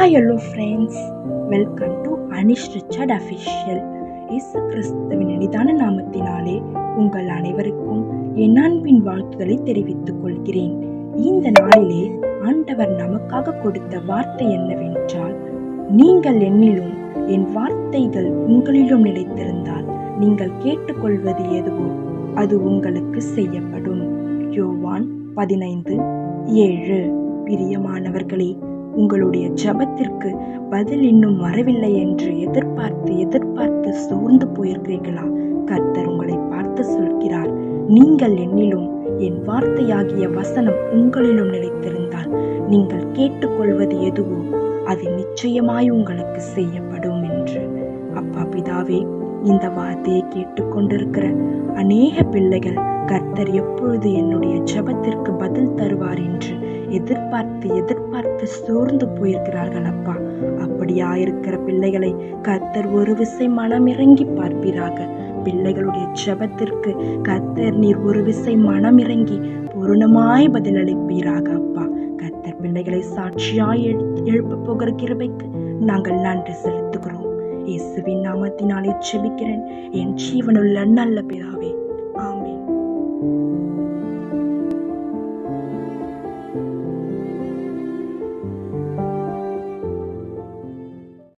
hello friends. Welcome to Anish Richard Official. இயேசு கிறிஸ்துவின் இனிதான நாமத்தினாலே உங்கள் அனைவருக்கும் என் அன்பின் வாழ்த்துக்களை தெரிவித்துக் கொள்கிறேன். இந்த நாளிலே ஆண்டவர் நமக்காக கொடுத்த வார்த்தை என்னவென்றால், நீங்கள் என்னிலும் என் வார்த்தைகள் உங்களிலும் நிலைத்திருந்தால் நீங்கள் கேட்டுக்கொள்வது எதுவோ அது உங்களுக்கு செய்யப்படும். யோவான் 15:7. பிரியமானவர்களே, உங்களுடைய ஜெபத்திற்கு பதில் இன்னும் வரவில்லை என்று எதிர்பார்த்து சோர்ந்து போயிருக்கிறீர்களா? கர்த்தர் உங்களை பார்த்து சொல்கிறார், நீங்கள் என்னிலும் என் வார்த்தையாகிய வசனம் உங்களிலும் நிலைத்திருந்தால் நீங்கள் கேட்டுக்கொள்வது எதுவோ அது நிச்சயமாய் உங்களுக்கு செய்யப்படும் என்று. அப்பா பிதாவே, இந்த வார்த்தையை கேட்டுக்கொண்டிருக்கிற அநேக பிள்ளைகள் கர்த்தர் எப்பொழுது என்னுடைய ஜெபத்திற்கு பதில் தருவார் என்று எதிர்பார்த்து சோர்ந்து போயிருக்கிறார்கள் அப்பா. அப்படியாயிருக்கிற பிள்ளைகளை கர்த்தர் ஒரு விசை மனமிறங்கி பார்ப்பீராக. பிள்ளைகளுடைய ஜெபத்திற்கு கர்த்தர் நீர் ஒரு விசை மனமிறங்கி பூரணமாய் பதிலளிப்பீராக அப்பா. கர்த்தர் பிள்ளைகளை சாட்சியாய் எழுப்ப போகிற கிருபைக்கு நாங்கள் நன்றி செலுத்துகிறோம். இயேசுவின் நாமத்தினாலே ஜெபிக்கிறேன் என் ஜீவனுள்ள நல்ல பிதாவே.